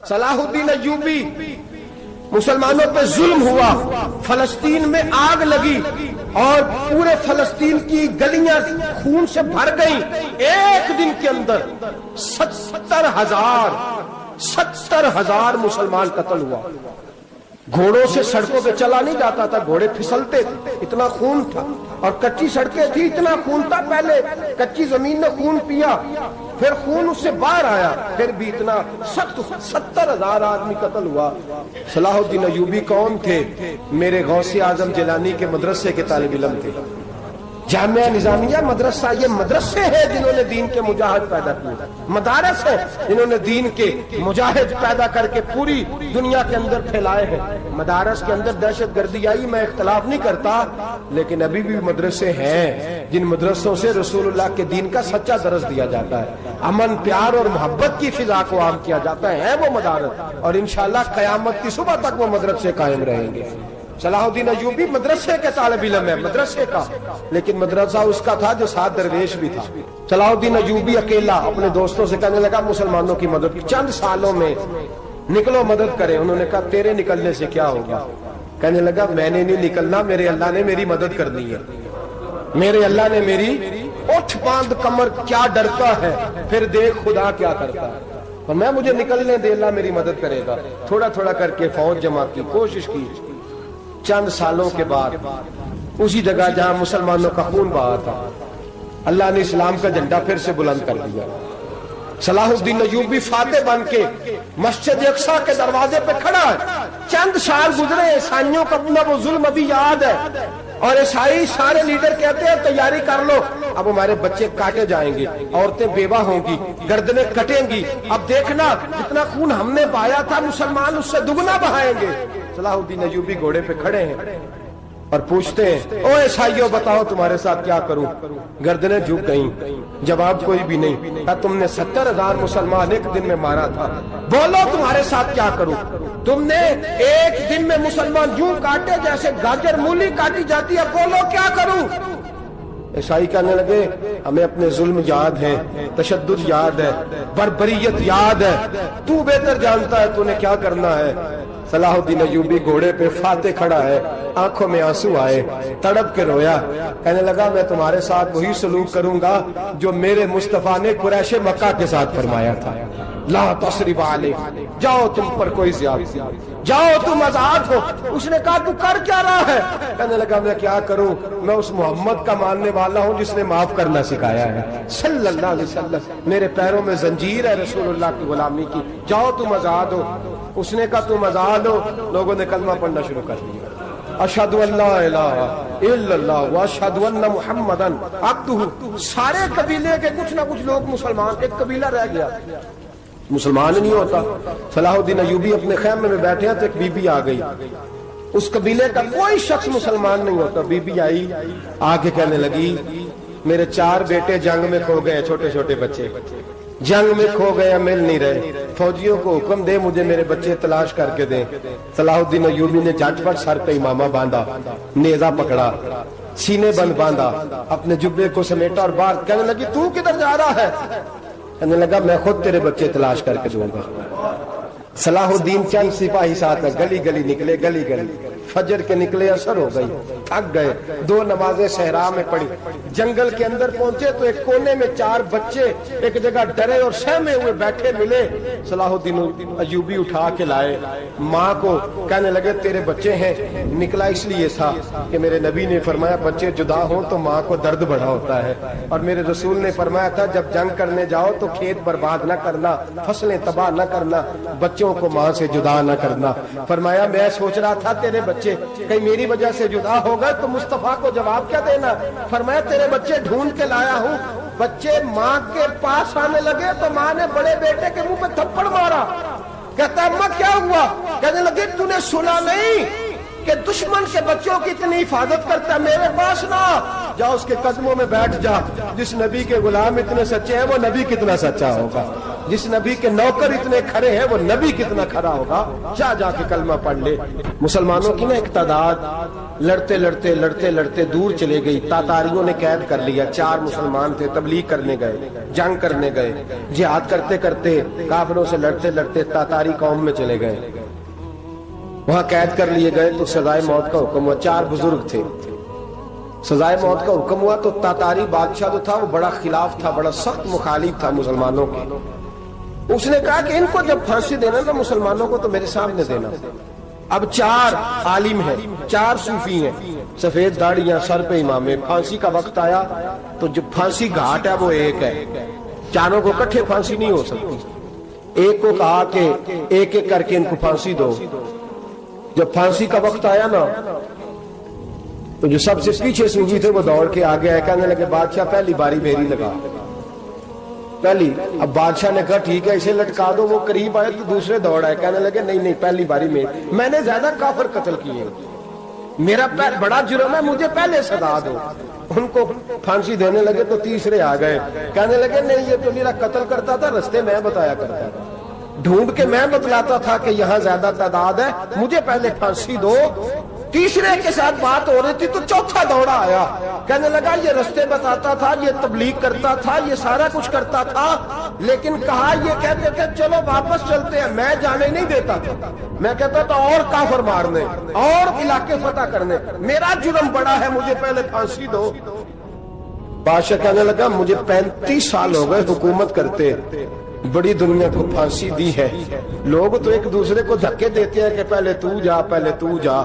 صلاح الدین ایوبی، مسلمانوں پہ ظلم ہوا، فلسطین میں آگ لگی اور پورے فلسطین کی گلیاں خون سے بھر گئیں۔ ایک دن کے اندر 70,000 مسلمان قتل ہوا۔ گھوڑوں سے سڑکوں پہ چلا نہیں جاتا تھا، گھوڑے پھسلتے تھے، اتنا خون تھا، اور کچی سڑکیں تھی، اتنا خون تھا۔ پہلے کچی زمین نے خون پیا، پھر خون اس سے باہر آیا، پھر بھی اتنا 70,000 آدمی قتل ہوا۔ صلاح الدین ایوبی کون تھے؟ میرے غوث اعظم جیلانی کے مدرسے کے طالب علم تھے۔ جامعہ نظامیہ مدرسہ، یہ مدرسے ہیں جنہوں نے دین کے مجاہد پیدا کیے، مدارس ہیں جنہوں نے دین کے مجاہد پیدا کر کے پوری دنیا کے اندر پھیلائے ہیں۔ مدارس کے اندر دہشت گردی آئی، میں اختلاف نہیں کرتا، لیکن ابھی بھی مدرسے ہیں جن مدرسوں سے رسول اللہ کے دین کا سچا درس دیا جاتا ہے، امن، پیار اور محبت کی فضا کو عام کیا جاتا ہے وہ مدارس، اور انشاءاللہ قیامت کی صبح تک وہ مدرسے قائم رہیں گے۔ صلاح الدین ایوبی مدرسے کے طالب علم ہے، مدرسے کا، لیکن مدرسہ اس کا تھا جو ساتھ درویش بھی تھا۔ صلاح الدین ایوبی اکیلا اپنے دوستوں سے کہنے لگا مسلمانوں کی مدد چند سالوں میں نکلو مدد کریں۔ انہوں نے کہا تیرے نکلنے سے کیا ہوگا؟ کہنے لگا میں نے نہیں نکلنا، میرے اللہ نے میری مدد کرنی ہے، میرے اللہ نے میری اٹھ باندھ کمر کیا ڈرتا ہے، پھر دیکھ خدا کیا کرتا ہے، اور میں مجھے نکلنے دے، اللہ میری مدد کرے گا۔ تھوڑا تھوڑا کر کے فوج جمع کی، کوشش کی۔ چند سالوں کے بعد اسی جگہ جہاں مسلمانوں کا خون بہا تھا، اللہ نے اسلام کا جھنڈا پھر سے بلند کر دیا۔ صلاح الدین ایوبی فاتح بن کے مسجد اقصی کے دروازے پہ کھڑا ہے۔ چند سال گزرے، عیسائیوں کا اپنا وہ ظلم ابھی یاد ہے، اور عیسائی سارے لیڈر کہتے ہیں تیاری کر لو، اب ہمارے بچے کاٹے جائیں گے، عورتیں بیوہ ہوں گی، گردنیں کٹیں گی، اب دیکھنا جتنا خون ہم نے بہایا تھا مسلمان اس سے دگنا بہائیں گے۔ صلاح الدین ایوبی گھوڑے پہ کھڑے ہیں اور پوچھتے ہیں او عیسائیوں بتاؤ تمہارے ساتھ کیا کروں؟ گردنیں جھک گئیں، جواب کوئی بھی نہیں۔ کہا تم نے 70,000 مسلمان ایک دن میں مارا تھا، بولو تمہارے ساتھ کیا کروں؟ تم نے ایک دن میں مسلمان یوں کاٹے جیسے گاجر مولی کاٹی جاتی ہے، بولو کیا کروں؟ عیسائی کہنے لگے ہمیں اپنے ظلم یاد ہے، تشدد یاد ہے، بربریت یاد ہے، تو بہتر جانتا ہے تو نے کیا کرنا ہے۔ صلاح الدین ایوبی گھوڑے پہ فاتح کھڑا ہے، آنکھوں میں آنسو آئے، تڑپ کے رویا، کہنے لگا میں تمہارے ساتھ وہی سلوک کروں گا جو میرے مصطفیٰ نے قریش مکہ کے ساتھ فرمایا تھا، لا تصریب علیک، جاؤ تم پر کوئی زیادتی، جاؤ تم آزاد ہو۔ اس نے کہا تو کر کیا رہا ہے؟ کہنے لگا میں کیا کروں، میں اس محمد کا ماننے والا ہوں جس نے معاف کرنا سکھایا ہے صلی اللہ علیہ وسلم، میرے پیروں میں زنجیر ہے رسول اللہ کی غلامی کی، جاؤ تم آزاد ہو۔ اس نے کہا تم آزاد ہو، لوگوں نے کلمہ پڑھنا شروع کر دیا، اشہد ان لا الہ الا اللہ واشہد ان محمدً عبدہ۔ سارے قبیلے کے کچھ نہ کچھ لوگ مسلمان، ایک قبیلہ رہ گیا مسلمان نہیں ہوتا۔ صلاح الدین ایوبی اپنے خیمے میں بیٹھے ہیں تو ایک بی بی آ گئی، اس قبیلے کا کوئی شخص مسلمان نہیں ہوتا۔ بی بی آئی، آگے کہنے لگی میرے 4 بیٹے جنگ میں کھو گئے، چھوٹے چھوٹے بچے جنگ میں کھو گئے، مل نہیں رہے، فوجیوں کو حکم دے مجھے میرے بچے تلاش کر کے دیں۔ صلاح الدین ایوبی نے جھٹ پٹ سر پہ امامہ باندھا، نیزہ پکڑا، سینے بند باندھا، اپنے جبے کو سمیٹا اور باہر کہنے لگی تو کدھر جا رہا ہے؟ کہنے لگا میں خود تیرے بچے تلاش کر کے دوں گا۔ صلاح الدین چند سپاہی ساتھ گلی گلی نکلے، گلی گلی فجر کے نکلے، اثر ہو گئی، تھک گئے، 2 نمازیں صحرا میں پڑھی، جنگل کے اندر پہنچے تو ایک کونے میں 4 بچے ایک جگہ ڈرے اور سہمے ہوئے بیٹھے ملے۔ صلاح الدین ایوبی اٹھا کے لائے، ماں کو کہنے لگے تیرے بچے ہیں، نکلا اس لیے تھا کہ میرے نبی نے فرمایا بچے جدا ہوں تو ماں کو درد بڑا ہوتا ہے، اور میرے رسول نے فرمایا تھا جب جنگ کرنے جاؤ تو کھیت برباد نہ کرنا، فصلیں تباہ نہ کرنا، بچوں کو ماں سے جدا نہ کرنا۔ فرمایا میں سوچ رہا تھا تیرے بچے کہیں میری وجہ سے جدا ہو گئے تو مصطفیٰ کو جواب کیا دینا؟ فرمایا تیرے بچے ڈھونڈ کے لایا ہوں۔ بچے ماں کے پاس آنے لگے تو ماں نے بڑے بیٹے کے منہ پہ تھپڑ مارا، کہتا اماں کیا ہوا؟ کہنے لگے تو نے سنا نہیں کہ دشمن کے بچوں کی اتنی حفاظت کرتا ہے، میرے پاس نہ جا، اس کے قدموں میں بیٹھ جا، جس نبی کے غلام اتنے سچے ہیں وہ نبی کتنا سچا ہوگا۔ جس نبی کے نوکر اتنے کھڑے ہیں وہ نبی کتنا کھڑا ہوگا؟ جا کے کلمہ پڑھ لے۔ مسلمانوں کی نا ایک تعداد لڑتے لڑتے دور چلے گئی، تاتاریوں نے قید کر لیا۔ 4 مسلمان تھے، تبلیغ کرنے گئے، جنگ کرنے گئے، جہاد کرتے کرتے کافروں سے لڑتے تاتاری قوم میں چلے گئے، وہاں قید کر لیے گئے تو سزائے موت کا حکم ہوا۔ 4 بزرگ تھے، سزائے موت کا حکم ہوا تو تاتاری بادشاہ جو تھا وہ بڑا خلاف تھا، بڑا سخت مخالف تھا مسلمانوں کے۔ اس نے کہا کہ ان کو جب پھانسی دینا تو مسلمانوں کو تو میرے سامنے دینا۔ اب 4 عالم ہیں، 4 صوفی ہیں، سفید داڑیاں، سر پہ امامے۔ پھانسی کا وقت آیا تو جو پھانسی گھاٹ ہے وہ ایک ہے، چاروں کو اکٹھے پھانسی نہیں ہو سکتی۔ ایک کو کہا کہ ایک ایک کر کے ان کو پھانسی دو۔ جب پھانسی کا وقت آیا نا تو جو سب سے پیچھے صوفی تھے وہ دوڑ کے آگے آئے، کہنے لگے بادشاہ پہلی باری میری لگا پہلی۔ اب بادشاہ نے کہا ٹھیک ہے اسے لٹکا دو۔ وہ قریب آئے تو دوسرے دوڑ آئے، کہنے لگے نہیں پہلی باری میں نے زیادہ کافر قتل کیے، میرا بڑا جرم ہے، مجھے پہلے سزا دو۔ ان کو پھانسی دینے لگے تو تیسرے آ گئے، کہنے لگے نہیں یہ تو میرا قتل کرتا تھا، رستے میں بتایا کرتا تھا، ڈھونڈ کے میں بتلاتا تھا کہ یہاں زیادہ تعداد ہے، مجھے پہلے پھانسی دو۔ تیسرے کے ساتھ بات ہو رہی تھی تو چوتھا دوڑا آیا، کہنے لگا یہ رستے بتاتا تھا، یہ تبلیغ کرتا تھا، یہ سارا کچھ کرتا تھا، لیکن کہا یہ کہتے تھے چلو واپس چلتے ہیں، میں جانے نہیں دیتا تھا، میں کہتا تھا اور کافر مارنے اور علاقے فتح کرنے، میرا جرم بڑا ہے، مجھے پہلے پھانسی دو۔ بادشاہ کہنے لگا مجھے 35 سال ہو گئے حکومت کرتے، بڑی دنیا کو پھانسی دی ہے، لوگ تو ایک دوسرے کو دھکے دیتے ہیں کہ پہلے تو جا،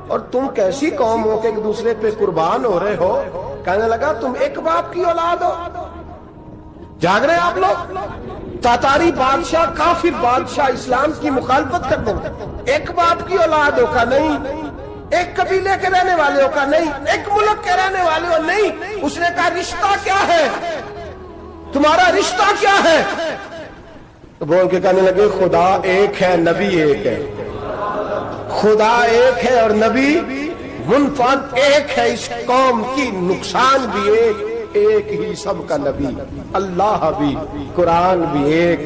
اور تم کیسی قوم ہو کہ ایک دوسرے پہ قربان ہو رہے ہو؟ کہنے لگا تم ایک باپ کی اولاد ہو، جاگ رہے آپ لوگ؟ تاتاری بادشاہ، کافر بادشاہ، اسلام کی مخالفت کر دیں، ایک باپ کی اولاد ہو کا نہیں، ایک قبیلے کے رہنے والے ہو کا نہیں، ایک ملک کے رہنے والے ہو نہیں۔ اس نے کہا رشتہ کیا ہے تمہارا، رشتہ کیا ہے؟ تو بول کے کہنے لگے خدا ایک ہے، نبی ایک ہے، خدا ایک ہے اور نبی منفرد ایک ہے، اس قوم کی نقصان بھی ایک ہی، سب کا نبی، اللہ بھی، قرآن بھی ایک۔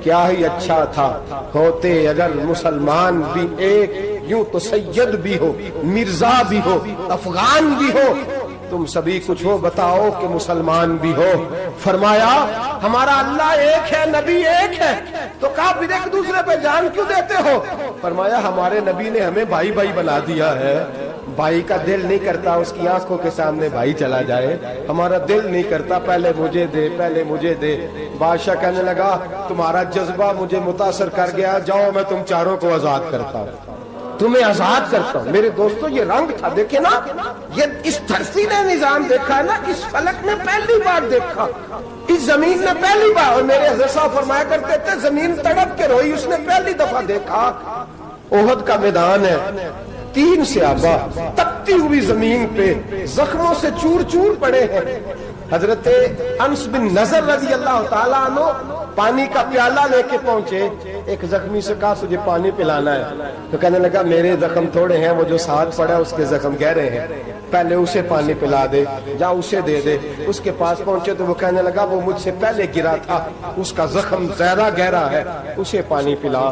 کیا ہی اچھا تھا ہوتے اگر مسلمان بھی ایک، یوں تو سید بھی ہو، مرزا بھی ہو، افغان بھی ہو، تم سبھی کچھ ہو، بتاؤ کہ مسلمان بھی ہو۔ فرمایا ہمارا اللہ ایک ہے، نبی ایک ہے، تو کہا پھر ایک دوسرے پہ جان کیوں دیتے ہو؟ فرمایا ہمارے نبی نے ہمیں بھائی بھائی بنا دیا ہے، بھائی کا دل نہیں کرتا اس کی آنکھوں کے سامنے بھائی چلا جائے، ہمارا دل نہیں کرتا پہلے مجھے دے۔ بادشاہ کہنے لگا تمہارا جذبہ مجھے متاثر کر گیا، جاؤ میں تم چاروں کو آزاد کرتا ہوں، تمہیں آزاد کرتا ہوں۔ میرے دوستو یہ رنگ تھا، دیکھیں نا، یہ اس دھرتی نے نظام دیکھا ہے نا، اس فلک نے پہلی بار دیکھا، اس زمین نے پہلی بار، اور میرے حضرت صاحب فرمایا کرتے تھے زمین تڑپ کے روئی، اس نے پہلی دفعہ دیکھا۔ احد کا میدان ہے، 3 صحابہ تپتی ہوئی زمین پہ زخموں سے چور چور پڑے ہیں۔ حضرت انس بن نضر رضی اللہ تعالیٰ عنہ پانی کا پیالہ لے کے پہنچے، ایک زخمی سے کہا تجھے پانی پلانا ہے، تو کہنے لگا میرے زخم تھوڑے ہیں، وہ جو ساتھ پڑا اس کے زخم گہرے ہیں، پہلے اسے پانی پلا دے، جا اسے دے دے۔ اس کے پاس پہنچے تو وہ کہنے لگا وہ مجھ سے پہلے گرا تھا، اس کا زخم زیادہ گہرا ہے، اسے پانی پلا۔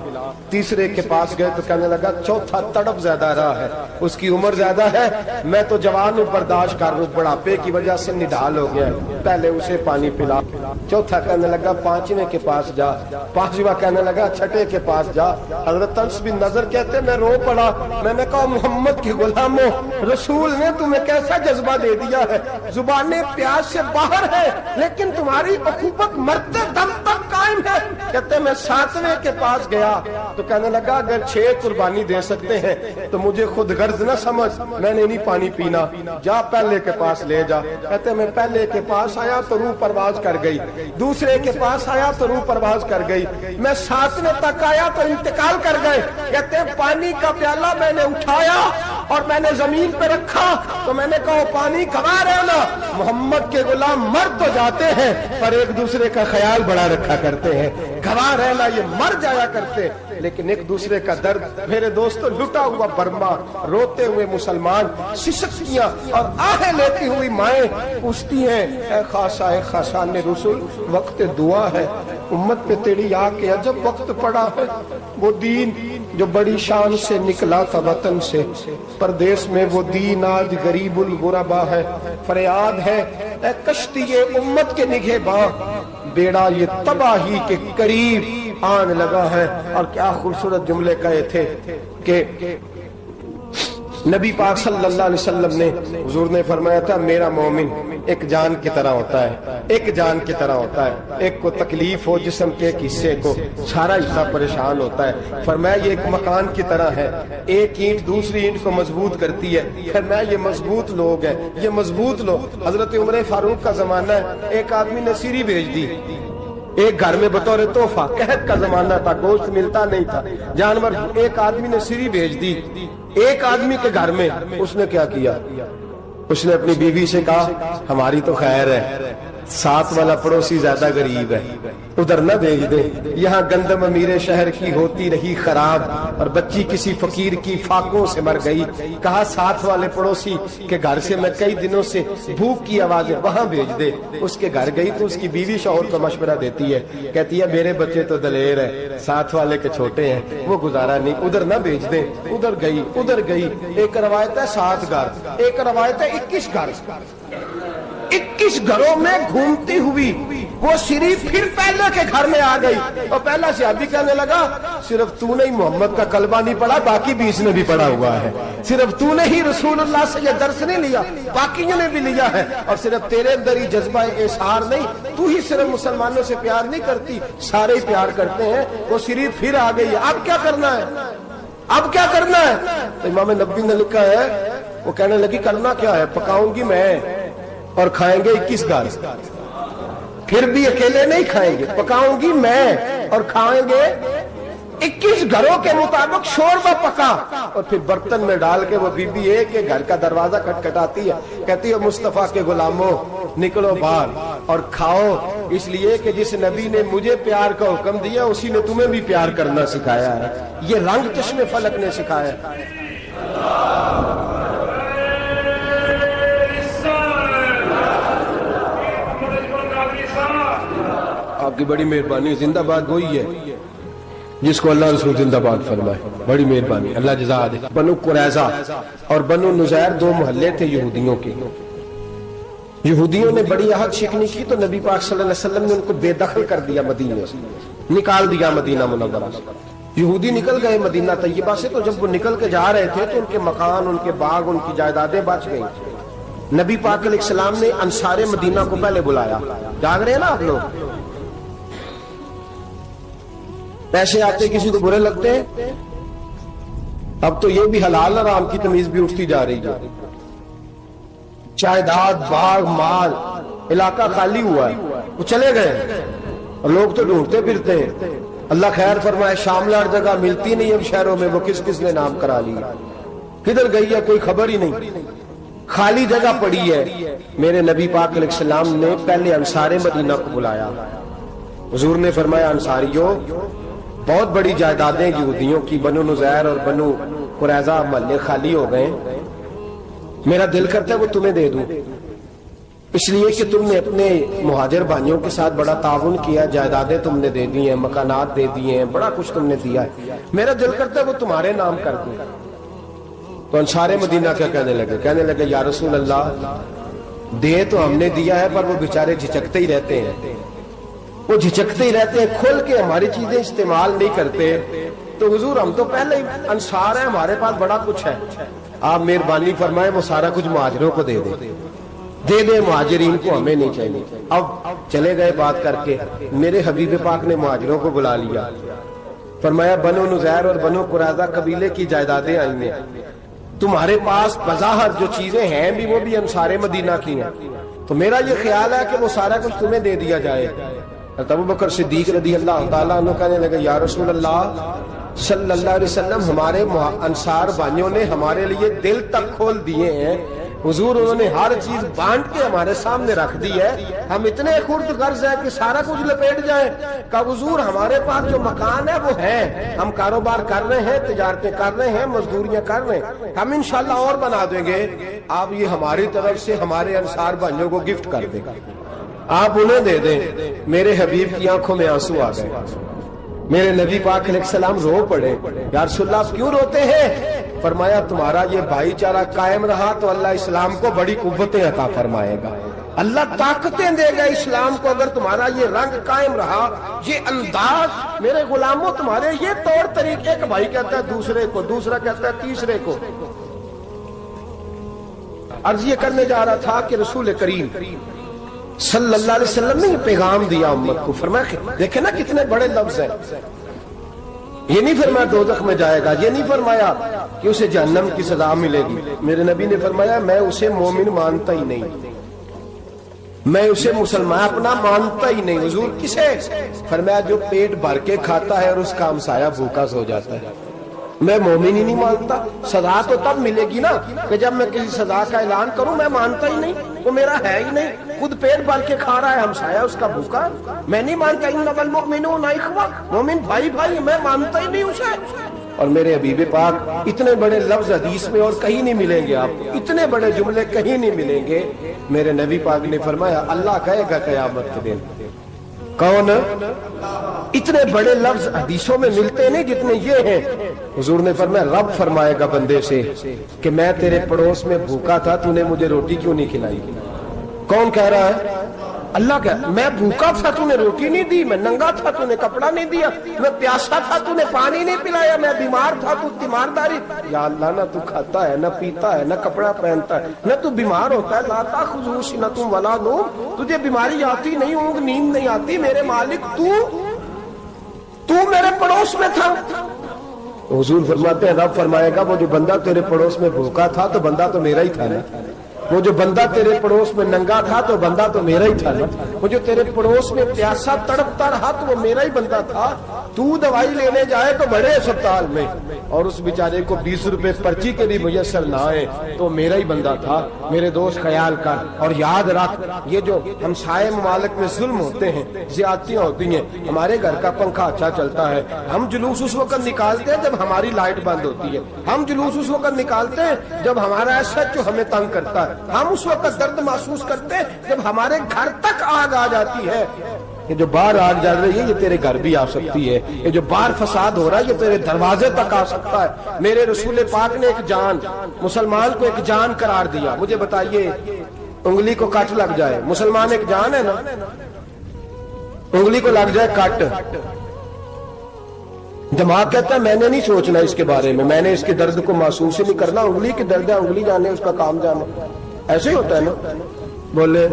تیسرے کے پاس گئے تو کہنے لگا چوتھا تڑپ زیادہ رہا ہے، اس کی عمر زیادہ ہے، میں تو جوان ہوں برداشت کر لوں، بڑھاپے کی وجہ سے نڈھال ہو گیا، پہلے اسے پانی پلا۔ چوتھا کہنے لگا 5ویں کے پاس جا، 5واں کہنے لگا 6 کے پاس جا۔ حضرت انس بن نضر کہتے میں رو پڑا، میں نے کہا محمد کے غلاموں، رسول نے تمہیں کیسا جذبہ دے دیا ہے، زبانیں پیاس سے باہر ہے لیکن تمہاری اخوت مرتے دم تک قائم ہے۔ کہتے میں 7ویں کے پاس گیا تو کہنے لگا اگر 6 قربانی دے سکتے ہیں تو مجھے خود غرض نہ سمجھ، میں نے نہیں پانی پینا، جا پہلے کے پاس لے جا۔ کہتے میں پہلے کے پاس آیا تو روح پرواز کر گئی، دوسرے کے پاس آیا تو روح پرواز کر گئی، میں 7ویں تک آیا تو انتقال کر گئے۔ کہتے ہیں پانی کا پیالہ میں نے اٹھایا اور میں نے زمین پہ رکھا تو میں نے کہا پانی گوا رہنا، محمد کے غلام مر تو جاتے ہیں پر ایک دوسرے کا خیال بڑا رکھا کرتے ہیں، گوا رہنا یہ مر جایا کرتے لیکن ایک دوسرے کا درد۔ میرے دوستو لٹا ہوا برما، روتے ہوئے مسلمان، سسکیاں اور آہیں لیتی ہوئی مائیں پوچھتی ہیں اے خاصا اے خاصان رسول، وقت دعا ہے، امت پہ تیری آ کے عجب وقت پڑا ہے، وہ دین جو بڑی شان سے نکلا تھا وطن سے، پردیس میں وہ دین آج غریب الغربا ہے۔ فریاد ہے اے کشتی امت کے نگہباں، بیڑا یہ تباہی کے قریب آن لگا ہے۔ اور کیا خوبصورت جملے کہے تھے کہ نبی پاک صلی اللہ علیہ وسلم نے، حضور نے فرمایا تھا میرا مومن ایک جان کی طرح ہوتا ہے، ایک جان کی طرح ہوتا ہے، ایک کو تکلیف ہو جسم کے ایک حصے کو سارا حصہ پریشان ہوتا ہے۔ فرمایا یہ ایک مکان کی طرح ہے، ایک اینٹ دوسری اینٹ کو مضبوط کرتی ہے۔ فرمایا یہ مضبوط لوگ ہیں، یہ مضبوط لوگ۔ حضرت عمر فاروق کا زمانہ ہے، ایک آدمی نے سیری بھیج دی ایک گھر میں بطور تحفہ، قحط کا زمانہ تھا، گوشت ملتا نہیں تھا، جانور، ایک آدمی نے سیری بھیج دی ایک آدمی کے گھر میں۔ اس نے کیا کیا؟ اس نے اپنی بیوی سے کہا ہماری تو خیر ہے، ساتھ والا پڑوسی زیادہ غریب ہے، ادھر نہ بھیج دے، یہاں گندم امیر شہر کی ہوتی رہی خراب اور بچی کسی فقیر کی فاقوں سے مر گئی۔ کہا ساتھ والے پڑوسی کے گھر سے میں کئی دنوں سے بھوک کی آوازیں، وہاں بھیج دے۔ اس کے گھر گئی تو اس کی بیوی شوہر کو مشورہ دیتی ہے، کہتی ہے میرے بچے تو دلیر ہے، ساتھ والے کے چھوٹے ہیں، وہ گزارا نہیں، ادھر نہ بھیج دے۔ ادھر گئی۔ ایک روایت ہے 7 گھر، ایک روایت ہے 21 گھر، 21 گھروں میں گھومتی ہوئی وہ سری پھر پہلے کے گھر میں آ گئی اور پہلا صحابی کہنے لگا صرف تو نے ہی محمد کا کلمہ نہیں پڑھا، باقی 20 نے بھی پڑھا ہوا ہے، صرف تو نے ہی رسول اللہ سے یہ درس نہیں لیا، باقیوں نے بھی لیا ہے، اور صرف تیرے اندر ہی جذبہ اظہار نہیں، تو ہی صرف مسلمانوں سے پیار نہیں کرتی، سارے ہی پیار کرتے ہیں۔ وہ سری پھر آ گئی، اب کیا کرنا ہے؟ اب کیا کرنا ہے؟ تو امام نبوی نے لکھا ہے، وہ کہنے لگی کرنا کیا ہے، پکاؤں گی میں اور کھائیں گے 21 گھر، پھر بھی اکیلے نہیں کھائیں گے، پکاؤں گی میں اور کھائیں گے 21 گھروں کے مطابق شوربہ پکا، اور پھر برتن میں ڈال کے وہ بی بی ایک کے گھر کا دروازہ کھٹکھٹاتی ہے، کہتی ہے مصطفیٰ کے غلاموں نکلو باہر اور کھاؤ، اس لیے کہ جس نبی نے مجھے پیار کا حکم دیا اسی نے تمہیں بھی پیار کرنا سکھایا ہے، یہ رنگ چشم فلک نے سکھایا ہے۔ آپ کی بڑی مہربانی، زندہ باد وہی ہے جس کو اللہ رسول زندہ باد فرمائے، بڑی مہربانی، اللہ جزا دے۔ بنو قریظہ اور بنو نذیر 2 محلے تھے یہودیوں کے، یہودیوں نے بڑی عہد شکنی کی تو نبی پاک صلی اللہ علیہ وسلم نے ان کو بے دخل کر دیا، مدینے سے نکال دیا، مدینہ منورہ سے۔ یہودی نکل گئے مدینہ طیبہ سے، تو جب وہ نکل کے جا رہے تھے تو ان کے مکان، ان کے باغ، ان کی جائیدادیں بچ گئی۔ نبی پاک علیہ السلام نے انصار مدینہ کو پہلے بلایا، جاگ رہے ہیں نا آپ لوگ، پیسے آتے کسی کو برے لگتے ہیں، اب تو یہ بھی حلال حرام کی تمیز بھی اٹھتی جا رہی ہے، جائیداد، باغ، مال، علاقہ خالی ہوا ہے، وہ چلے گئے اور لوگ تو ڈھونڈتے پھرتے ہیں۔ اللہ خیر فرمائے، شاملہ ہر جگہ ملتی نہیں اب شہروں میں، وہ کس کس نے نام کرا لیا، کدھر گئی ہے کوئی خبر ہی نہیں، خالی جگہ پڑی ہے۔ میرے نبی پاک علیہ السلام نے پہلے انصار مدینہ کو بلایا، حضور نے فرمایا انصاریوں بہت بڑی جائیدادیں یہودیوں کی، بنو نذیر اور بنو قریظہ محلے خالی ہو گئے، میرا دل کرتا ہے وہ تمہیں دے دوں، اس لیے کہ تم نے اپنے مہاجر بھائیوں کے ساتھ بڑا تعاون کیا، جائیدادیں تم نے دے دی ہیں، مکانات دے دیے ہیں، بڑا کچھ تم نے دیا ہے، میرا دل کرتا ہے وہ تمہارے نام کر دوں۔ تو انصار مدینہ کیا کہنے لگے یا رسول اللہ دے تو ہم نے دیا ہے پر وہ بیچارے جھچکتے ہی رہتے ہیں، وہ جھچکتے ہی رہتے ہیں، کھول کے ہماری چیزیں استعمال نہیں کرتے، تو حضور ہم تو پہلے ہی انصار ہیں، ہمارے پاس بڑا کچھ ہے، آپ مہربانی فرمائیں وہ سارا کچھ مہاجروں کو دے دے، مہاجرین کو ہمیں نہیں چاہیے۔ اب چلے گئے بات کر کے، میرے حبیب پاک نے مہاجروں کو بلا لیا، فرمایا بنو نذیر اور بنو قریظہ قبیلے کی جائیدادیں آئی ہیں، تمہارے پاس بظاہر جو چیزیں ہیں بھی وہ بھی انصار مدینہ کی ہیں، تو میرا یہ خیال ہے کہ وہ سارا کچھ تمہیں دے دیا جائے۔ ابو بکر صدیق رضی اللہ تعالیٰ عنہ کہنے لگے یا رسول اللہ صلی اللہ علیہ وسلم ہمارے انصار بھائیوں نے ہمارے لیے دل تک کھول دیے ہیں، حضور انہوں نے ہر چیز بانٹ کے ہمارے سامنے رکھ دی ہے، ہم اتنے خرد غرض ہیں کہ سارا کچھ لپیٹ جائیں۔ کہ حضور ہمارے پاس جو مکان ہے وہ ہے، ہم کاروبار کر رہے ہیں، تجارتیں کر رہے ہیں، مزدوریاں کر رہے ہیں، ہم انشاءاللہ اور بنا دیں گے، آپ یہ ہماری طرف سے ہمارے انصار بھائیوں کو گفٹ کر دیں۔ آپ انہیں دے دیں. میرے حبیب کی آنکھوں میں آنسو آ گئے. میرے نبی پاک علیہ السلام رو پڑے. یا رسول اللہ آپ کیوں روتے ہیں؟ فرمایا تمہارا یہ بھائی چارہ قائم رہا تو اللہ اسلام کو بڑی قوتیں عطا فرمائے گا. اللہ طاقتیں دے گا اسلام کو اگر تمہارا یہ رنگ قائم رہا، یہ انداز. میرے غلاموں تمہارے یہ طور طریقے، ایک بھائی کہتا ہے دوسرے کو، دوسرا کہتا ہے تیسرے کو. عرض یہ کرنے جا رہا تھا کہ رسول کریم صلی اللہ علیہ وسلم نے یہ پیغام دیا امت کو. فرمایا دیکھیں نا کتنے بڑے لفظ ہیں. یہ نہیں فرمایا دوزخ میں جائے گا، یہ نہیں فرمایا کہ اسے جہنم کی سزا ملے گی. میرے نبی نے فرمایا میں اسے مومن مانتا ہی نہیں، میں اسے مسلمان اپنا مانتا ہی نہیں. حضور کسے؟ فرمایا جو پیٹ بھر کے کھاتا ہے اور اس کا ہمسایہ بھوکا سو جاتا ہے. میں مومن ہی نہیں مانتا. سزا تو تب ملے گی نا کہ جب میں کسی سزا کا اعلان کروں. میں مانتا ہی نہیں، وہ میرا ہے ہی نہیں. خود پیٹ بھر کے کھا رہا ہے، ہمسایہ اس کا بھوکا. میں نہیں مانتا انما المؤمنون اخوہ، مومن بھائی بھائی. میں مانتا ہی نہیں اسے. اور میرے حبیب پاک اتنے بڑے لفظ حدیث میں اور کہیں نہیں ملیں گے آپ کو، اتنے بڑے جملے کہیں نہیں ملیں گے. میرے نبی پاک نے فرمایا اللہ کہے گا قیامت کے دن. کون؟ اتنے بڑے لفظ حدیثوں میں ملتے نہیں جتنے یہ ہیں. حضور نے فرمایا رب فرمائے گا بندے سے کہ میں تیرے پڑوس میں بھوکا تھا، تو نے مجھے روٹی کیوں نہیں کھلائی؟ کون کہہ رہا ہے؟ اللہ کہ میں بھوکا تھا تو نے روٹی نہیں دی، میں ننگا تھا تو نے کپڑا نہیں دیا، میں پیاسا تھا تو نے پانی نہیں پلایا، میں بیمار تھا تو تیمارداری. یا اللہ نہ تو کھاتا ہے، نہ پیتا ہے، نہ کپڑا پہنتا ہے، نہ تو بیمار ہوتا ہے. لا تاخذہ سنۃ ولا نوم، تجھے بیماری آتی نہیں، اونگ نیند نہیں آتی. میرے مالک تو میرے پڑوس میں تھا. حضور فرماتے ہیں رب فرمائے گا وہ جو بندہ تیرے پڑوس میں بھوکا تھا تو بندہ تو میرا ہی تھا نا. وہ جو بندہ تیرے پڑوس میں ننگا تھا تو بندہ تو میرا ہی تھا نا. وہ جو تیرے پڑوس میں پیاسا تڑپتا رہا تو وہ میرا ہی بندہ تھا. تو دوائی لینے جائے تو بڑے اسپتال میں اور اس بیچارے کو 20 روپے پرچی کے بھی میسر نہ آئے تو میرا ہی بندہ تھا. میرے دوست خیال کر اور یاد رکھ یہ جو ہمسائے ممالک میں ظلم ہوتے ہیں، زیادتیاں ہوتی ہیں. ہمارے گھر کا پنکھا اچھا چلتا ہے، ہم جلوس اس وقت نکالتے ہیں جب ہماری لائٹ بند ہوتی ہے. ہم جلوس اس وقت نکالتے ہیں جب ہمارا ایسا جو ہمیں تنگ کرتا ہے. ہم اس وقت درد محسوس کرتے ہیں جب ہمارے گھر تک آگ آ جاتی ہے. یہ جو باہر آگ جل رہی ہے یہ تیرے گھر بھی آ سکتی ہے. یہ جو باہر فساد ہو رہا ہے یہ تیرے دروازے تک آ سکتا ہے. میرے رسول پاک نے ایک جان، مسلمان کو ایک جان قرار دیا. مجھے بتائیے انگلی کو کٹ لگ جائے، مسلمان ایک جان ہے نا. انگلی کو لگ جائے کٹ، دماغ کہتا ہے میں نے نہیں سوچنا اس کے بارے میں نے اس کے درد کو محسوس ہی نہیں کرنا. انگلی کی درد ہے، انگلی جانے اس کا کام جانے. ایسے ہی ہوتا ہے نا. بولے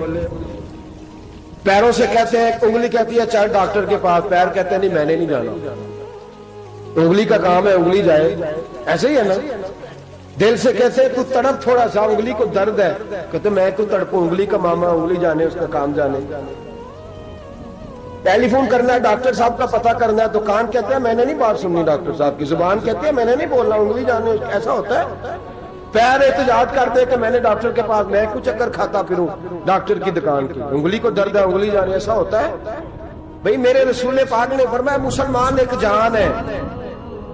پیروں سے کہتے ہیں، انگلی کہتی ہے چل ڈاکٹر کے پاس، پیر کہتے ہیں نہیں میں نے نہیں جانا، انگلی کا کام ہے انگلی جائے. ایسے ہی ہے نا. دل سے کہتے ہیں تو تڑپ تھوڑا سا، انگلی کو درد ہے، کہتے میں کو تڑپوں، انگلی کا معاملہ انگلی جانے اس کا کام جانے. ٹیلی فون کرنا ہے ڈاکٹر صاحب کا پتہ کرنا ہے، دکان کہتے ہیں میں نے نہیں بات سننی ڈاکٹر صاحب کی، زبان کہتی ہے میں نے نہیں بولنا، انگلی جانے. ایسا ہوتا ہے. پیر احتجاج کر دے کہ میں نے ڈاکٹر کے پاس، میں کچھ چکر کھاتا پھروں ڈاکٹر کی دکان کی، انگلی کو درد ہے انگلی جانے. ایسا ہوتا ہے بھئی. میرے رسول پاک نے فرمایا مسلمان ایک جان ہے.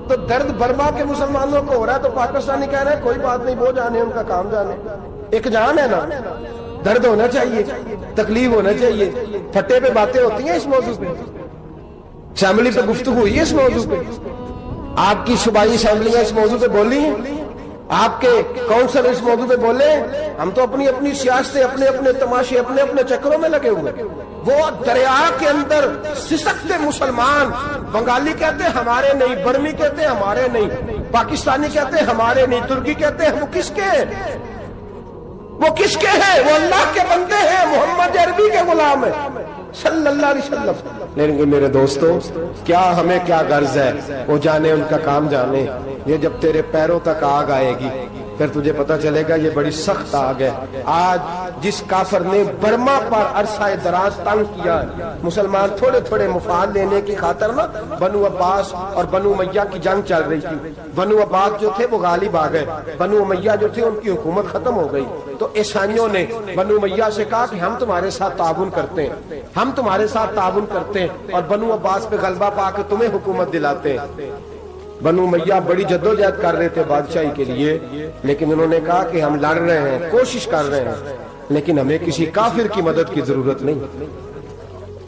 تو درد برما کے مسلمانوں کو ہو رہا ہے تو پاکستانی کہہ رہے ہیں کوئی بات نہیں، وہ جانے ان کا کام جانے. ایک جان ہے نا. درد ہونا چاہیے، تکلیف ہونا چاہیے. پھٹے پہ باتیں ہوتی ہیں اس موضوع پہ، اسمبلی پہ گفتگو ہوئی ہے اس موضوع پہ، آپ کی صوبائی اسمبلیاں اس موضوع پہ بولی ہیں، آپ کے کونسل اس موضوع پہ بولے. ہم تو اپنی اپنی سیاستیں، اپنے اپنے تماشے، اپنے اپنے چکروں میں لگے ہوئے. وہ دریا کے اندر سسکتے مسلمان، بنگالی کہتے ہیں ہمارے نہیں، برمی کہتے ہیں ہمارے نہیں، پاکستانی کہتے ہیں ہمارے نہیں، ترکی کہتے ہیں وہ کس کے ہیں؟ وہ کس کے ہیں؟ وہ اللہ کے بندے ہیں، محمد عربی کے غلام ہیں صلی اللہ علیہ وسلم. لیکن میرے دوستو کیا ہمیں کیا غرض ہے؟ وہ جانے ان کا کام جانے. یہ جب تیرے پیروں تک آگ آئے گی پھر تجھے پتا چلے گا یہ بڑی سخت آگ ہے. آج جس کافر نے برما پر عرصہ دراز تنگ کیا ہے، مسلمان تھوڑے تھوڑے مفاد لینے کی خاطر نا، بنو عباس اور بنو امیہ کی جنگ چل رہی تھی. بنو عباس جو تھے وہ غالب آ گئے، بنو امیہ جو تھے ان کی حکومت ختم ہو گئی. تو عیسائیوں نے بنو امیہ سے کہا کہ ہم تمہارے ساتھ تعاون کرتے ہیں، ہم تمہارے ساتھ تعاون کرتے ہیں اور بنو عباس پہ غلبہ پا کے تمہیں حکومت دلاتے ہیں. بنو امیہ بڑی جدوجہد کر رہے تھے بادشاہی کے لیے، لیکن انہوں نے کہا کہ ہم لڑ رہے ہیں، کوشش کر رہے ہیں، لیکن ہمیں کسی کافر کی مدد کی ضرورت نہیں.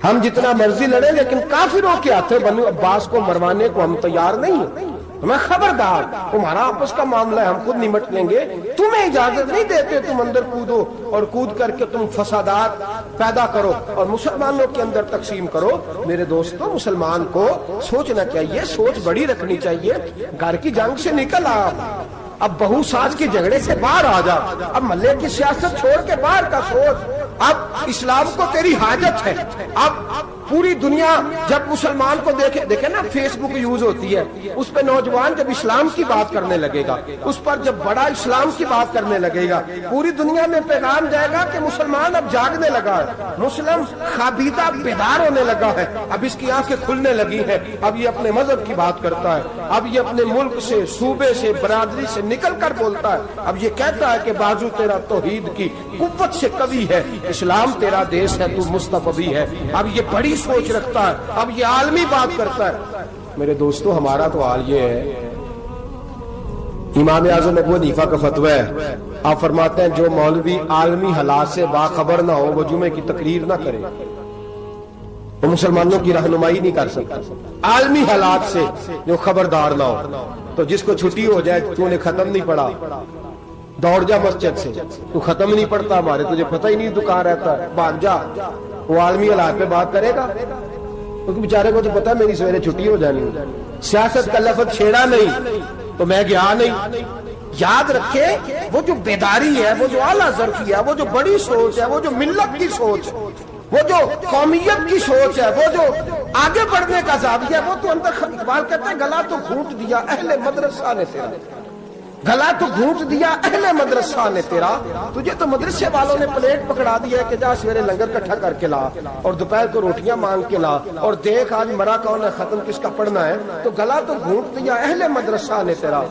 ہم جتنا مرضی لڑیں لیکن کافروں کے ہاتھوں بنو عباس کو مروانے کو ہم تیار نہیں ہیں. ہمیں خبردار، تمہارا آپس کا معاملہ ہے، ہم خود نمٹ لیں گے. تمہیں اجازت نہیں دیتے تم اندر کودو اور کود کر کے تم فسادات پیدا کرو اور مسلمانوں کے اندر تقسیم کرو. میرے دوستو، مسلمان کو سوچنا چاہیے، سوچ بڑی رکھنی چاہیے. گھر کی جنگ سے نکل آ، اب بہو ساس کے جھگڑے سے باہر آ جا. اب محلے کی سیاست چھوڑ کے باہر کا سوچ. اب اسلام کو تیری حاجت ہے. اب پوری دنیا جب مسلمان کو دیکھے نا، فیس بک یوز ہوتی ہے، اس پہ نوجوان جب اسلام کی بات کرنے لگے گا، اس پر جب بڑا اسلام کی بات کرنے لگے گا، پوری دنیا میں پیغام جائے گا کہ مسلمان اب جاگنے لگا ہے، مسلم خوابیدہ بیدار ہونے لگا ہے. اب اس کی آنکھیں کھلنے لگی ہیں. اب یہ اپنے مذہب کی بات کرتا ہے. اب یہ اپنے ملک سے، صوبے سے، برادری سے نکل کر بولتا ہے. اب یہ کہتا ہے کہ بازو تیرا توحید کی قوت سے قوی ہے، اسلام تیرا دیس ہے، تو مصطفی ہے. اب یہ بڑی سوچ رکھتا ہے. اب یہ عالمی بات کرتا ہے. میرے دوستو، ہمارا تو حال یہ ہے. امام اعظم ابو حنیفہ کا فتویٰ ہے، آپ فرماتے ہیں جو مولوی عالمی حالات سے باخبر نہ ہو وہ جمعے کی تقریر نہ کرے، وہ مسلمانوں کی رہنمائی نہیں کر سکتا. عالمی حالات سے جو خبردار نہ ہو. تو جس کو چھٹی ہو جائے، تو نے ختم نہیں پڑھا، دوڑ جا مسجد سے. تو ختم نہیں پڑھتا ہمارے، تجھے پتہ ہی نہیں دکان رہتا ہے، بھاگ جا. وہ عالمی حالات پہ بات کرے گا، کیونکہ بیچارے کو تو پتہ ہے میری سویرے چھٹی ہو جانی. سیاست کا لفظ چھیڑا نہیں تو میں گیا نہیں. یاد رکھے، وہ جو بیداری ہے، وہ جو اعلیٰ ظرفی ہے، وہ جو بڑی سوچ ہے، وہ جو ملت کی سوچ، وہ جو قومیت کی سوچ ہے، وہ جو آگے بڑھنے کا زاویہ ہے، وہ تو اندر. اقبال کہتے ہیں گلا تو گھونٹ دیا اہل مدرسہ نے تیرا، گلا تو گھونٹ دیا اہل مدرسہ نے تیرا. تجھے تو مدرسے والوں نے پلیٹ پکڑا دیا ہے کہ جا سویرے لنگر کٹھا کر کے لا اور دوپہر کو روٹیاں مانگ کے لا اور دیکھ آج مرا کون ہے، ختم کس کا پڑھنا ہے. تو گلا تو گھونٹ دیا اہل مدرسہ نے تیرا.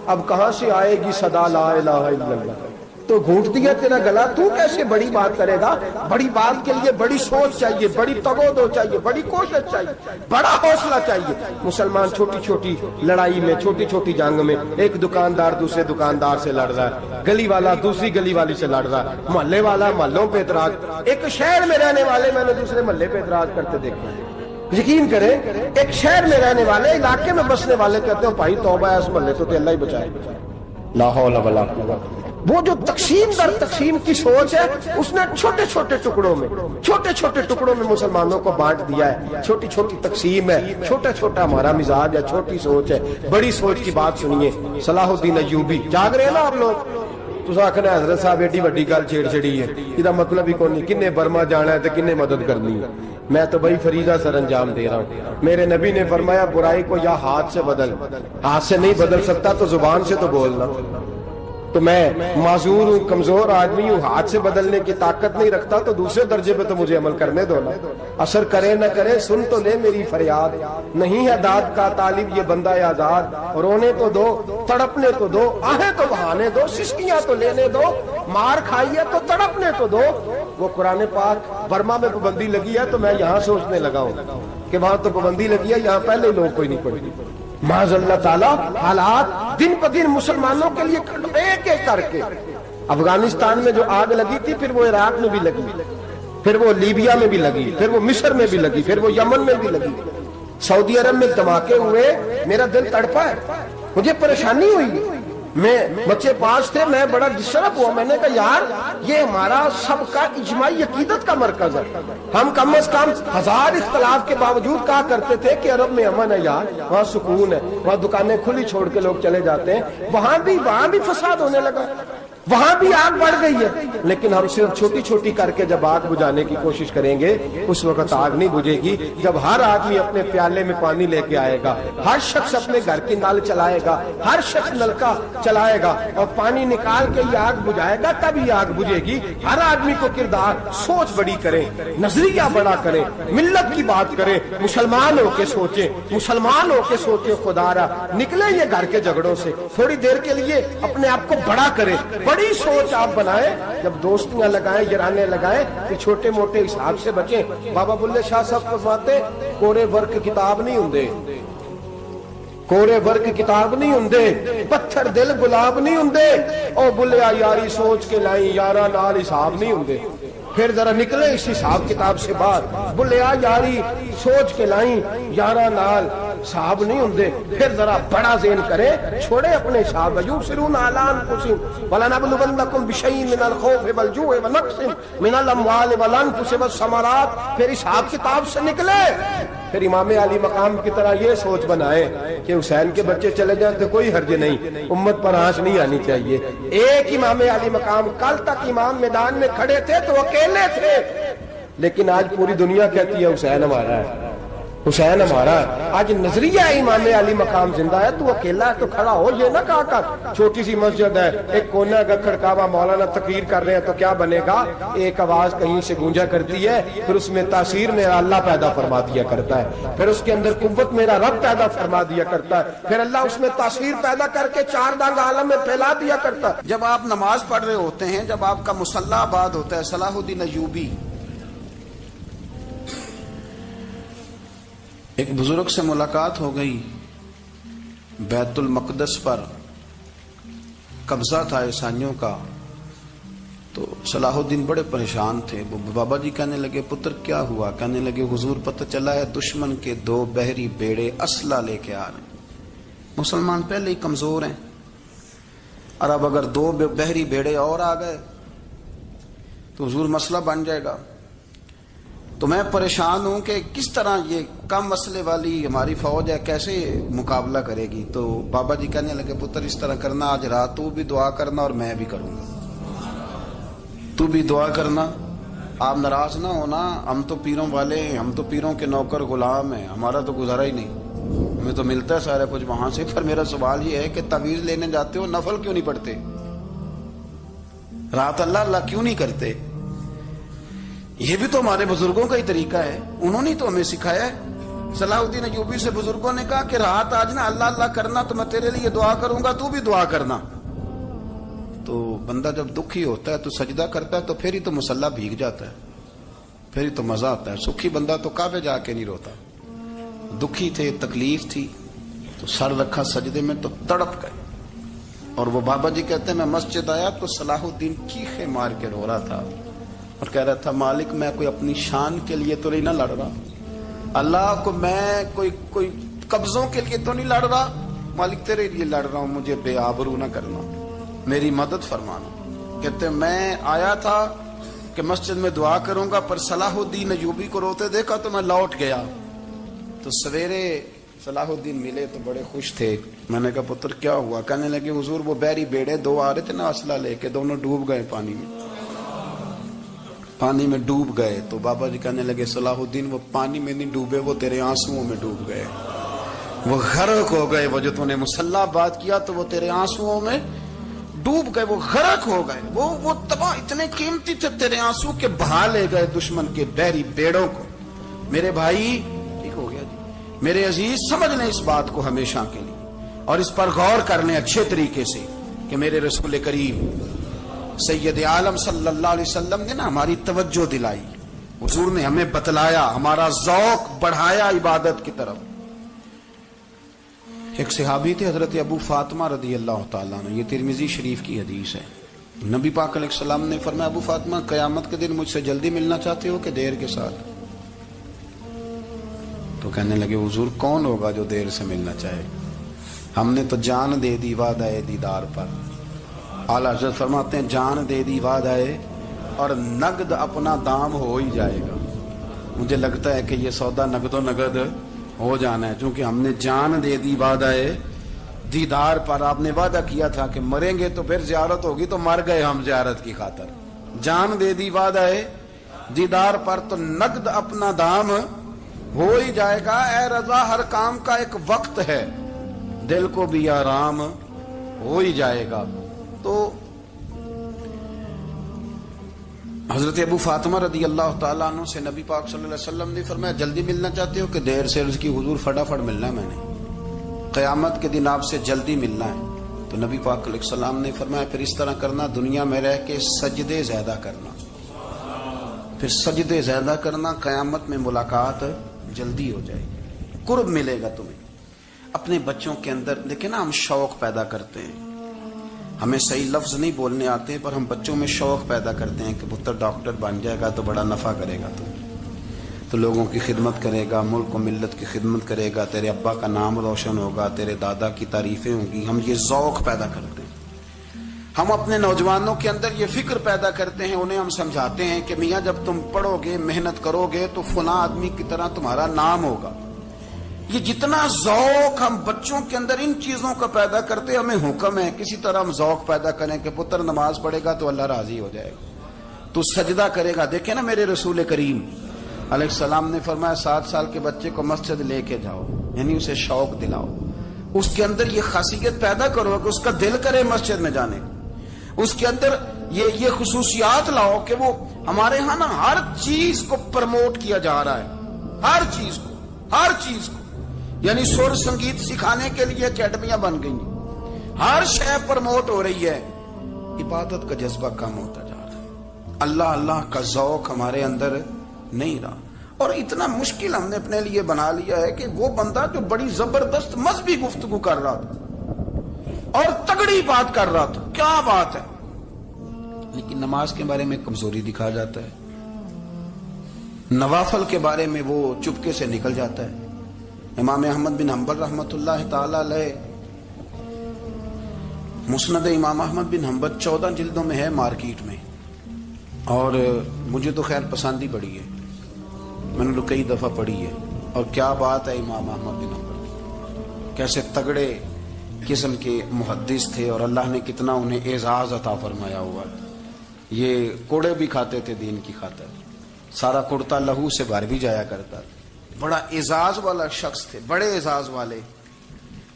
اب کہاں سے آئے گی صدا لا الہ الا اللہ. تو گھونٹ دیا تیرا گلا، تو کیسے بڑی بات کرے گا؟ بڑی بات کے لیے بڑی سوچ چاہیے، بڑی تگودو چاہیے، بڑی کوشش چاہیے، بڑا حوصلہ چاہیے. مسلمان چھوٹی چھوٹی لڑائی میں، چھوٹی چھوٹی جنگ میں، ایک دکاندار دوسرے دکاندار سے لڑ رہا ہے، گلی والا دوسری گلی والی سے لڑ رہا ہے، محلے والا محلوں پہ اعتراض. ایک شہر میں رہنے والے میں نے دوسرے محلے پہ اعتراض کرتے دیکھا. یقین کریں، ایک شہر میں رہنے والے، علاقے میں بسنے والے کہتے ہیں بھائی توبہ ہے اس محلے تو اللہ ہی بچائے. لا حول ولا قوت. وہ جو تقسیم در تقسیم کی سوچ ہے، اس نے چھوٹے چھوٹے ٹکڑوں میں مسلمانوں کو بانٹ دیا ہے. چھوٹی چھوٹی تقسیم ہے، چھوٹا چھوٹا ہمارا مزاج ہے، چھوٹی سوچ ہے. بڑی سوچ کی بات سنیے. صلاح الدین ایوبی، جاگ رہے ہیں نا آپ لوگ؟ تو آخنا حضرت صاحب ایڈی وڈی گل چھیڑ چھڑی ہے، یہ مطلب ہی کون نہیں. کنے برما جانا ہے تو کنے مدد کرنی ہے. میں تو بھائی فریضہ سر انجام دے رہا ہوں. میرے نبی نے فرمایا برائی کو یا ہاتھ سے بدل، ہاتھ سے نہیں بدل سکتا تو زبان سے تو بولنا. تو میں معذور ہوں، کمزور آدمی ہوں، ہاتھ سے بدلنے کی طاقت نہیں رکھتا، تو دوسرے درجے پہ تو مجھے عمل کرنے دو نا. اثر کرے نہ کرے سن تو لے میری فریاد، نہیں ہے داد کا طالب یہ بندہ آزاد. رونے تو دو، تڑپنے تو دو، آہیں تو بہانے دو، سسکیاں تو لینے دو، مار کھائیے تو تڑپنے تو دو. وہ قرآن پاک برما میں پابندی لگی ہے تو میں یہاں سوچنے لگا ہوں کہ وہاں تو پابندی لگی ہے، یہاں پہلے لوگ کوئی نہیں پڑھی. معاذ اللہ تعالیٰ حالات دن پہ دن مسلمانوں کے لیے ایک ایک کر کے. افغانستان میں جو آگ لگی تھی، پھر وہ عراق میں بھی لگی، پھر وہ لیبیا میں بھی لگی، پھر وہ مصر میں بھی لگی، پھر وہ یمن میں بھی لگی. سعودی عرب میں دھماکے ہوئے، میرا دل تڑپا ہے، مجھے پریشانی ہوئی. میں بچے 5 تھے، میں بڑا ڈسٹرب ہوا. میں نے کہا یار یہ ہمارا سب کا اجماعی عقیدت کا مرکز ہے. ہم کم از کم 1000 اختلاف کے باوجود کہا کرتے تھے کہ عرب میں امن ہے یار، وہاں سکون ہے، وہاں دکانیں کھلی چھوڑ کے لوگ چلے جاتے ہیں. وہاں بھی فساد ہونے لگا، وہاں بھی آگ بڑھ گئی ہے. لیکن ہم صرف چھوٹی چھوٹی کر کے جب آگ بجھانے کی کوشش کریں گے، اس وقت آگ نہیں بجھے گی. جب ہر آدمی اپنے پیالے میں پانی لے کے آئے گا، ہر شخص اپنے گھر کی نل چلائے گا، ہر شخص نلکا چلائے گا اور پانی نکال کے یہ آگ بجھائے گا، تب یہ آگ بجھے گی. ہر آدمی کو کردار، سوچ بڑی کریں، نظریہ بڑا کریں، ملت کی بات کریں، مسلمان ہو کے سوچیں، مسلمان ہو کے سوچیں. خدا را نکلے یہ گھر کے جھگڑوں سے، تھوڑی دیر کے لیے اپنے آپ کو بڑا کریں، بڑی سوچ آپ بنائیں. جب دوستیاں لگائیں، یارانے لگائیں، کہ چھوٹے موٹے حساب سے بچیں. بابا بلے شاہ صاحب فرماتے کورے ورک کتاب نہیں ہوندے، ਕੋਰੇ ਵਰਗ ਕਿਤਾਬ ਨਹੀਂ ਹੁੰਦੇ, ਪੱਥਰ ਦਿਲ ਗੁਲਾਬ ਨਹੀਂ ਹੁੰਦੇ। ਉਹ ਬੁੱਲਿਆ ਯਾਰੀ ਸੋਚ ਕੇ ਲਾਈ, ਯਾਰਾਂ ਨਾਲ ਹਿਸਾਬ ਨਹੀਂ ਹੁੰਦੇ। پھر ذرا نکلے اس حساب کتاب سے باہر، بلیا یاری سوچ کے لائیں، یارہ نال صاحب نہیں ہوندے۔ پھر ذرا بڑا ذہن کرے، چھوڑے اپنے صاحب یبصرون علی انفسہم وَلَنَبْلُوَنَّکُمْ بِشَیْءٍ مِنَ الْخَوْفِ وَالْجُوعِ وَنَقْصٍ مِنَ الْأَمْوَالِ وَالْأَنفُسِ وَالثَّمَرَاتِ۔ پھر حساب کتاب سے نکلے، پھر امام علی مقام کی طرح یہ سوچ بنائے کہ حسین کے بچے چلے جائیں تو کوئی حرج نہیں، امت پر آنچ نہیں آنی چاہیے۔ ایک امام علی مقام، کل تک امام میدان میں کھڑے تھے تو اکیلے تھے، لیکن آج پوری دنیا کہتی ہے حسین ہمارا ہے، حسین ہمارا ہے۔ آج نظریہ امام علی مقام زندہ ہے، تو اکیلا ہے تو کھڑا ہو، یہ نہ کہا کر چھوٹی سی مسجد ہے، ایک کونا کا کھڑکاوا، مولانا تقریر کر رہے ہیں تو کیا بنے گا؟ ایک آواز کہیں سے گونجا کرتی ہے، پھر اس میں تاثیر میرا اللہ پیدا فرما دیا کرتا ہے، پھر اس کے اندر قوت میرا رب پیدا فرما دیا کرتا ہے، پھر اللہ اس میں تاثیر پیدا کر کے چار دانگ عالم میں پھیلا دیا کرتا ہے۔ جب آپ نماز پڑھ رہے ہوتے ہیں، جب آپ کا مصلی آباد ہوتا ہے، صلاح الدین ایوبی ایک بزرگ سے ملاقات ہو گئی، بیت المقدس پر قبضہ تھا عیسائیوں کا، تو صلاح الدین بڑے پریشان تھے۔ وہ بابا جی کہنے لگے پتر کیا ہوا؟ کہنے لگے حضور پتہ چلا ہے دشمن کے 2 بحری بیڑے اسلحہ لے کے آ رہے ہیں، مسلمان پہلے ہی کمزور ہیں، اور اب اگر 2 بحری بیڑے اور آ گئے تو حضور مسئلہ بن جائے گا۔ تو میں پریشان ہوں کہ کس طرح یہ کم مسئلے والی ہماری فوج ہے کیسے مقابلہ کرے گی؟ تو بابا جی کہنے لگے پتر اس طرح کرنا، آج رات تو بھی دعا کرنا اور میں بھی کروں گا، تو بھی دعا کرنا، آپ ناراض نہ ہونا، ہم تو پیروں والے ہیں، ہم تو پیروں کے نوکر غلام ہیں، ہمارا تو گزارا ہی نہیں، ہمیں تو ملتا ہے سارا کچھ وہاں سے۔ پر میرا سوال یہ ہے کہ تعویذ لینے جاتے ہو نفل کیوں نہیں پڑھتے؟ رات اللہ اللہ کیوں نہیں کرتے؟ یہ بھی تو ہمارے بزرگوں کا ہی طریقہ ہے، انہوں نے تو ہمیں سکھایا ہے۔ صلاح الدین ایوبی سے بزرگوں نے کہا کہ رات آج نا اللہ اللہ کرنا، تو میں تیرے لیے دعا کروں گا، تو بھی دعا کرنا۔ تو بندہ جب دکھی ہوتا ہے تو سجدہ کرتا ہے، تو پھر ہی تو مصلی بھیگ جاتا ہے، پھر ہی تو مزہ آتا ہے۔ سکھی بندہ تو کعبے جا کے نہیں روتا، دکھی تھے، تکلیف تھی، تو سر رکھا سجدے میں تو تڑپ گئے۔ اور وہ بابا جی کہتے ہیں میں مسجد آیا تو صلاح الدین چیخے مار کے رو رہا تھا اور کہہ رہا تھا مالک میں کوئی اپنی شان کے لیے تو نہیں نہ لڑ رہا، اللہ کو میں کوئی قبضوں کے لیے تو نہیں لڑ رہا، مالک تیرے لیے لڑ رہا ہوں، مجھے بے آبرو نہ کرنا، میری مدد فرمانا۔ کہتے ہیں میں آیا تھا کہ مسجد میں دعا کروں گا، پر صلاح الدین ایوبی کو روتے دیکھا تو میں لوٹ گیا۔ تو سویرے صلاح الدین ملے تو بڑے خوش تھے، میں نے کہا پتر کیا ہوا؟ کہنے لگے حضور وہ بحری بیڑے 2 آ رہے تھے نا اسلحہ لے کے، دونوں ڈوب گئے پانی میں ڈوب گئے۔ تو بابا جی کہنے لگے صلاح الدین وہ پانی میں نہیں ڈوبے، وہ تیرے آنسوؤں میں ڈوب گئے، وہ غرق ہو گئے، وہ جو تو نے مصلی بات کیا تو وہ تیرے آنسوؤں میں ڈوب گئے، وہ غرق ہو گئے، وہ تباہ، اتنے قیمتی تھے تیرے آنسو کے بہا لے گئے دشمن کے بحری بیڑوں کو۔ میرے بھائی ٹھیک ہو گیا جی، میرے عزیز سمجھ لیں اس بات کو ہمیشہ کے لیے، اور اس پر غور کر لیں اچھے طریقے سے کہ میرے رسول کریم سید عالم صلی اللہ علیہ وسلم نے نا ہماری توجہ دلائی، حضور نے ہمیں بتلایا، ہمارا ذوق بڑھایا عبادت کی طرف۔ ایک صحابی تھے حضرت ابو فاطمہ رضی اللہ تعالیٰ عنہ، یہ ترمذی شریف کی حدیث ہے۔ نبی پاک علیہ السلام نے فرمایا ابو فاطمہ قیامت کے دن مجھ سے جلدی ملنا چاہتے ہو کہ دیر کے ساتھ؟ تو کہنے لگے حضور کون ہوگا جو دیر سے ملنا چاہے، ہم نے تو جان دے دی وعدہ دیدار پر۔ اعلیٰ حضرت فرماتے ہیں جان دے دی وعدہ اور نقد اپنا دام ہو ہی جائے گا۔ مجھے لگتا ہے کہ یہ سودا نقد و نقد ہو جانا ہے، چونکہ ہم نے جان دے دی وعدہ دیدار پر۔ آپ نے وعدہ کیا تھا کہ مریں گے تو پھر زیارت ہوگی، تو مر گئے ہم زیارت کی خاطر۔ جان دے دی وعدہ دیدار پر، تو نقد اپنا دام ہو ہی جائے گا۔ اے رضا ہر کام کا ایک وقت ہے، دل کو بھی آرام ہو ہی جائے گا۔ تو حضرت ابو فاطمہ رضی اللہ تعالیٰ عنہ سے نبی پاک صلی اللہ علیہ وسلم نے فرمایا جلدی ملنا چاہتے ہو کہ دیر سے؟ عرض کی حضور فٹافٹ ملنا ہے، میں نے قیامت کے دن آپ سے جلدی ملنا ہے۔ تو نبی پاک علیہ السلام نے فرمایا پھر اس طرح کرنا، دنیا میں رہ کے سجدے زیادہ کرنا، پھر سجدے زیادہ کرنا، قیامت میں ملاقات جلدی ہو جائے گی، قرب ملے گا تمہیں۔ اپنے بچوں کے اندر دیکھیں نا، ہم شوق پیدا کرتے ہیں، ہمیں صحیح لفظ نہیں بولنے آتے پر ہم بچوں میں شوق پیدا کرتے ہیں کہ پتر ڈاکٹر بن جائے گا تو بڑا نفع کرے گا، تو لوگوں کی خدمت کرے گا، ملک و ملت کی خدمت کرے گا، تیرے ابا کا نام روشن ہوگا، تیرے دادا کی تعریفیں ہوں گی. ہم یہ ذوق پیدا کرتے ہیں. ہم اپنے نوجوانوں کے اندر یہ فکر پیدا کرتے ہیں، انہیں ہم سمجھاتے ہیں کہ میاں جب تم پڑھو گے، محنت کرو گے تو فلاں آدمی کی طرح تمہارا نام ہوگا. یہ جتنا ذوق ہم بچوں کے اندر ان چیزوں کا پیدا کرتے، ہمیں حکم ہے کسی طرح ہم ذوق پیدا کریں کہ پتر نماز پڑھے گا تو اللہ راضی ہو جائے گا، تو سجدہ کرے گا. دیکھیں نا میرے رسول کریم علیہ السلام نے فرمایا 7 سال کے بچے کو مسجد لے کے جاؤ، یعنی اسے شوق دلاؤ، اس کے اندر یہ خاصیت پیدا کرو کہ اس کا دل کرے مسجد میں جانے کو، اس کے اندر یہ خصوصیات لاؤ کہ وہ ہمارے ہاں نا ہر چیز کو پروموٹ کیا جا رہا ہے، ہر چیز کو یعنی سر سنگیت سکھانے کے لیے اکیڈمیاں بن گئی، ہر شے پروموٹ ہو رہی ہے. عبادت کا جذبہ کم ہوتا جا رہا ہے، اللہ کا ذوق ہمارے اندر نہیں رہا. اور اتنا مشکل ہم نے اپنے لیے بنا لیا ہے کہ وہ بندہ جو بڑی زبردست مذہبی گفتگو کر رہا تھا اور تگڑی بات کر رہا تھا، کیا بات ہے، لیکن نماز کے بارے میں کمزوری دکھا جاتا ہے، نوافل کے بارے میں وہ چپکے سے نکل جاتا ہے. امام احمد بن حنبل رحمۃ اللہ تعالی علیہ، مسند امام احمد بن حنبل 14 جلدوں میں ہے مارکیٹ میں، اور مجھے تو خیر پسند ہی پڑی ہے، میں نے تو کئی دفعہ پڑھی ہے. اور کیا بات ہے امام احمد بن حنبل، کیسے تگڑے قسم کے محدث تھے اور اللہ نے کتنا انہیں اعزاز عطا فرمایا ہوا. یہ کوڑے بھی کھاتے تھے دین کی خاطر، سارا کرتا لہو سے بھر بھی جایا کرتا تھا. بڑا اعزاز والا شخص تھے، بڑے اعزاز والے.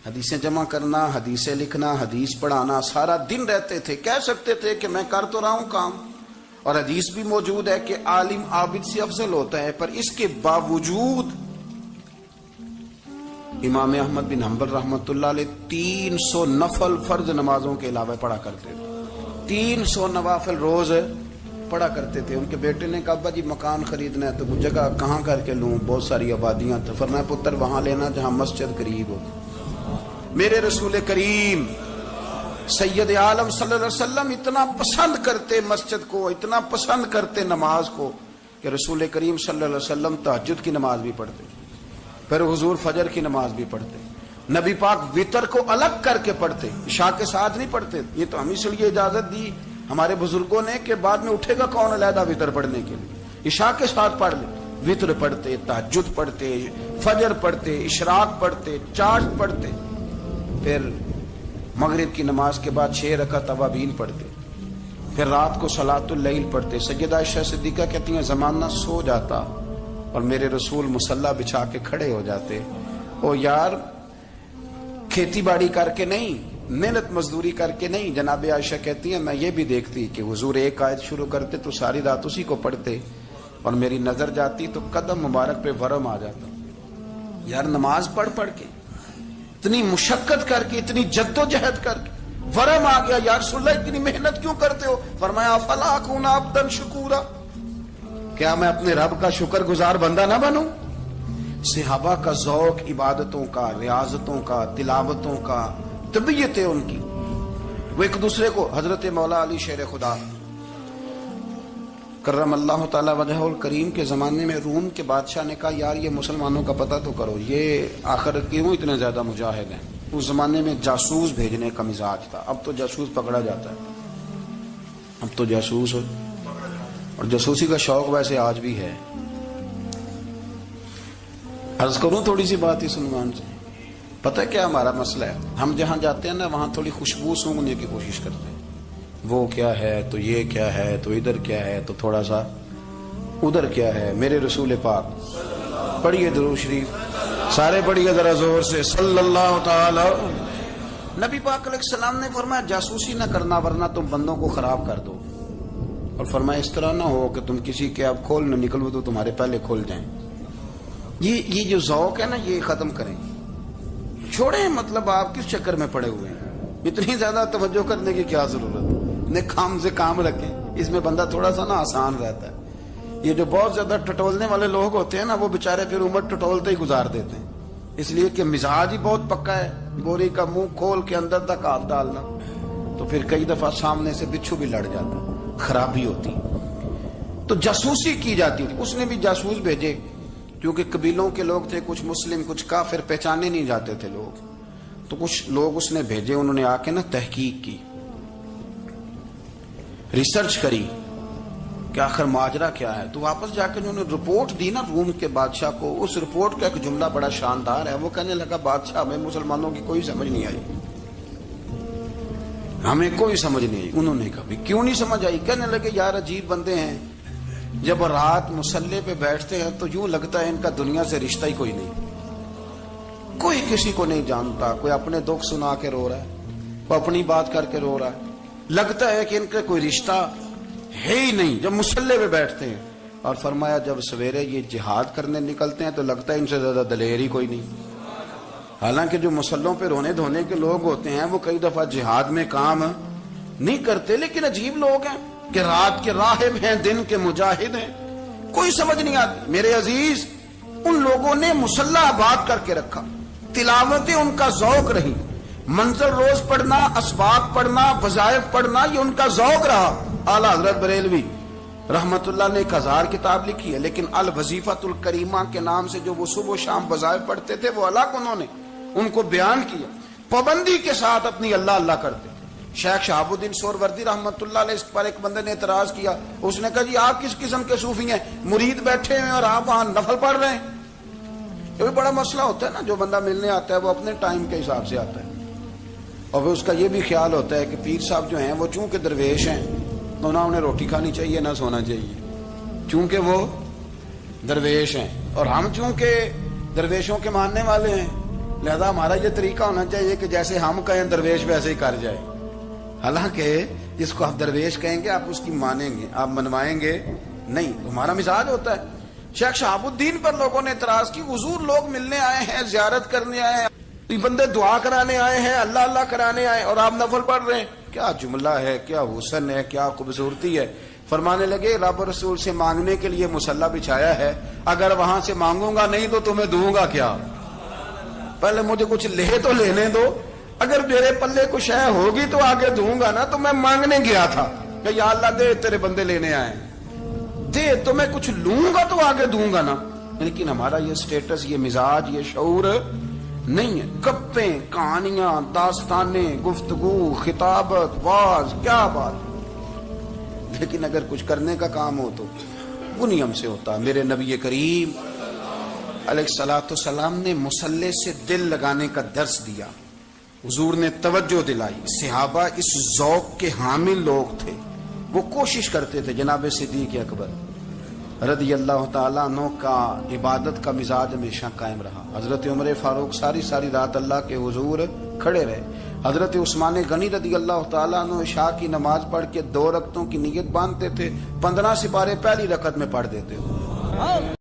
حدیثیں جمع کرنا، حدیثیں لکھنا، حدیث پڑھانا، سارا دن رہتے تھے. کہہ سکتے تھے کہ میں کر تو رہا ہوں کام، اور حدیث بھی موجود ہے کہ عالم عابد سے افضل ہوتا ہے، پر اس کے باوجود امام احمد بن حنبل رحمۃ اللہ علیہ 300 نفل فرض نمازوں کے علاوہ پڑھا کرتے تھے. 300 نوافل روز پڑھا کرتے تھے. ان کے بیٹے نے کہا ابا جی مکان خریدنا ہے تو وہ جگہ کہاں کر کے لوں، بہت ساری آبادیاں. تو فرمایا پتر وہاں لینا جہاں مسجد قریب ہو. میرے رسول کریم سید عالم صلی اللہ علیہ وسلم اتنا پسند کرتے مسجد کو، اتنا پسند کرتے نماز کو کہ رسول کریم صلی اللہ علیہ وسلم تہجد کی نماز بھی پڑھتے، پھر حضور فجر کی نماز بھی پڑھتے. نبی پاک وتر کو الگ کر کے پڑھتے، عشاء کے ساتھ نہیں پڑھتے. یہ تو ہم اس لیے اجازت دی ہمارے بزرگوں نے کہ بعد میں اٹھے گا کون علیحدہ وتر پڑھنے کے لیے، عشاء کے ساتھ پڑھ لے. وتر پڑھتے، تہجد پڑھتے، فجر پڑھتے، اشراق پڑھتے، چاشت پڑھتے، پھر مغرب کی نماز کے بعد 6 رکعت اوابین پڑھتے، پھر رات کو صلاۃ اللیل پڑھتے. سیدہ عائشہ صدیقہ کہتی ہیں زمانہ سو جاتا اور میرے رسول مصلی بچھا کے کھڑے ہو جاتے. او یار کھیتی باڑی کر کے نہیں، محنت مزدوری کر کے نہیں. جناب عائشہ کہتی ہیں میں یہ بھی دیکھتی کہ حضور ایک آیت شروع کرتے تو ساری رات اسی کو پڑھتے، اور میری نظر جاتی تو قدم مبارک پہ ورم آ جاتا. یار نماز پڑھ کے اتنی مشقت کر کے، اتنی جد و جہد کر کے ورم آ گیا. یا رسول اللہ اتنی محنت کیوں کرتے ہو؟ فرمایا افلا اکون عبدا شکورا، کیا میں اپنے رب کا شکر گزار بندہ نہ بنوں؟ صحابہ کا ذوق عبادتوں کا، ریاضتوں کا، تلاوتوں کا، طبیعت ہے ان کی. وہ ایک دوسرے کو، حضرت مولا علی شیر خدا کرم اللہ تعالی وجہہ الکریم کے زمانے میں روم کے بادشاہ نے کہا یار یہ مسلمانوں کا پتہ تو کرو، یہ آخر کیوں اتنے زیادہ مجاہد ہیں. اس زمانے میں جاسوس بھیجنے کا مزاج تھا. اب تو جاسوس پکڑا جاتا ہے، اب تو جاسوس، اور جاسوسی کا شوق ویسے آج بھی ہے. عرض کروں تھوڑی سی بات اس عنوان سے. پتہ ہے کیا ہمارا مسئلہ ہے؟ ہم جہاں جاتے ہیں نا وہاں تھوڑی خوشبو سونگنے کی کوشش کرتے ہیں. وہ کیا ہے تو یہ کیا ہے تو ادھر کیا ہے تو تھوڑا سا ادھر کیا ہے. میرے رسول پاک پڑھیے درود شریف، سارے پڑھیے ذرا زور سے صلی اللہ تعالی. نبی پاک علیہ السلام نے فرمایا جاسوسی نہ کرنا ورنہ تم بندوں کو خراب کر دو. اور فرمایا اس طرح نہ ہو کہ تم کسی کے اب کھول نہ نکلو تو تمہارے پہلے کھول جائیں. یہ جو ذوق ہے نا یہ ختم کریں، چھوڑیں. مطلب آپ کس چکر میں پڑے ہوئے ہیں؟ اتنی زیادہ توجہ کرنے کی کیا ضرورت ہے؟ کام سے کام رکھیں، اس میں بندہ تھوڑا سا نا آسان رہتا ہے. یہ جو بہت زیادہ ٹٹولنے والے لوگ ہوتے ہیں نا وہ بےچارے پھر عمر ٹٹولتے ہی گزار دیتے ہیں. اس لیے کہ مزاج ہی بہت پکا ہے، گوری کا منہ کھول کے اندر تک ہاتھ ڈالنا، تو پھر کئی دفعہ سامنے سے بچھو بھی لڑ جاتا، خرابی ہوتی۔ تو جاسوسی کی جاتی تھی، اس نے بھی جاسوس بھیجے، کیونکہ قبیلوں کے لوگ تھے، کچھ مسلم کچھ کافر، پہچانے نہیں جاتے تھے لوگ، تو کچھ لوگ اس نے بھیجے، انہوں نے آ کے نا تحقیق کی، ریسرچ کری کہ آخر ماجرا کیا ہے۔ تو واپس جا کے انہوں نے رپورٹ دی نا روم کے بادشاہ کو، اس رپورٹ کا ایک جملہ بڑا شاندار ہے، وہ کہنے لگا بادشاہ ہمیں مسلمانوں کی کوئی سمجھ نہیں آئی، ہمیں کوئی سمجھ نہیں آئی۔ انہوں نے کہا کیوں نہیں سمجھ آئی؟ کہنے لگے یار عجیب بندے ہیں، جب رات مسلح پہ بیٹھتے ہیں تو یوں لگتا ہے ان کا دنیا سے رشتہ ہی کوئی نہیں، کوئی کسی کو نہیں جانتا، کوئی اپنے دکھ سنا کے رو رہا ہے، کوئی اپنی بات کر کے رو رہا ہے، لگتا ہے کہ ان کا کوئی رشتہ ہے ہی نہیں جب مسلح پہ بیٹھتے ہیں۔ اور فرمایا جب سویرے یہ جہاد کرنے نکلتے ہیں تو لگتا ہے ان سے زیادہ دلیر ہی کوئی نہیں۔ حالانکہ جو مسلحوں پہ رونے دھونے کے لوگ ہوتے ہیں وہ کئی دفعہ جہاد میں کام نہیں کرتے، لیکن عجیب لوگ ہیں کہ رات کے راہب ہیں، دن کے مجاہد ہیں، کوئی سمجھ نہیں آتی۔ میرے عزیز، ان لوگوں نے مسلح آباد کر کے رکھا، تلاوتیں ان کا ذوق رہی، منظر روز پڑھنا، اسباق پڑھنا، وظائف پڑھنا، یہ ان کا ذوق رہا۔ اعلیٰ حضرت بریلوی رحمت اللہ نے 1000 کتاب لکھی ہے، لیکن الوظیفۃ الکریمہ کے نام سے جو وہ صبح و شام وظائف پڑھتے تھے وہ الگ انہوں نے ان کو بیان کیا، پابندی کے ساتھ اپنی اللہ اللہ کرتے تھے۔ شیخ شہاب الدین سہروردی رحمت اللہ علیہ، اس پر ایک بندے نے اعتراض کیا، اس نے کہا جی آپ کس قسم کے صوفی ہیں، مرید بیٹھے ہیں اور آپ وہاں نفل پڑھ رہے ہیں؟ یہ بھی بڑا مسئلہ ہوتا ہے نا، جو بندہ ملنے آتا ہے وہ اپنے ٹائم کے حساب سے آتا ہے، اور پھر اس کا یہ بھی خیال ہوتا ہے کہ پیر صاحب جو ہیں وہ چونکہ درویش ہیں تو نہ انہیں روٹی کھانی چاہیے نہ سونا چاہیے، چونکہ وہ درویش ہیں، اور ہم چونکہ درویشوں کے ماننے والے ہیں، لہذا ہمارا یہ طریقہ ہونا چاہیے کہ جیسے ہم کہیں درویش ویسے ہی کر جائے۔ حالانکہ جس کو آپ درویش کہیں گے آپ اس کی مانیں گے، آپ منوائیں گے نہیں، ہمارا مزاج ہوتا ہے۔ شیخ شہاب الدین پر لوگوں نے اعتراض کی، حضور لوگ ملنے آئے ہیں، زیارت کرنے آئے ہیں، یہ بندے دعا کرانے آئے ہیں، اللہ اللہ کرانے آئے، اور آپ نفل پڑھ رہے ہیں، کیا جملہ ہے، کیا حسن ہے، کیا خوبصورتی ہے۔ فرمانے لگے رب رسول سے مانگنے کے لیے مصلی بچھایا ہے، اگر وہاں سے مانگوں گا نہیں تو تمہیں دوں گا کیا؟ پہلے مجھے کچھ لے تو لینے دو، اگر میرے پلے کچھ ہے ہوگی تو آگے دوں گا نا، تو میں مانگنے گیا تھا کہ یا اللہ دے، تیرے بندے لینے آئے، دے تو میں کچھ لوں گا تو آگے دوں گا نا۔ لیکن ہمارا یہ سٹیٹس، یہ مزاج، یہ شعور نہیں ہے۔ گپیں، کہانیاں، داستانیں، گفتگو، خطابت، واز، کیا بات، لیکن اگر کچھ کرنے کا کام ہو تو وہ نیم سے ہوتا۔ میرے نبی کریم علیہ الصلوۃ والسلام نے مصلی سے دل لگانے کا درس دیا، حضور نے توجہ دلائی، صحابہ اس ذوق کے حامل لوگ تھے، وہ کوشش کرتے تھے۔ جناب صدیق اکبر رضی اللہ تعالیٰ عنہ کا عبادت کا مزاج ہمیشہ قائم رہا۔ حضرت عمر فاروق ساری رات اللہ کے حضور کھڑے رہے۔ حضرت عثمان غنی رضی اللہ تعالیٰ عنہ عشاء کی نماز پڑھ کے 2 رکعتوں کی نیت باندھتے تھے، 15 سپارے پہلی رکعت میں پڑھ دیتے ہو۔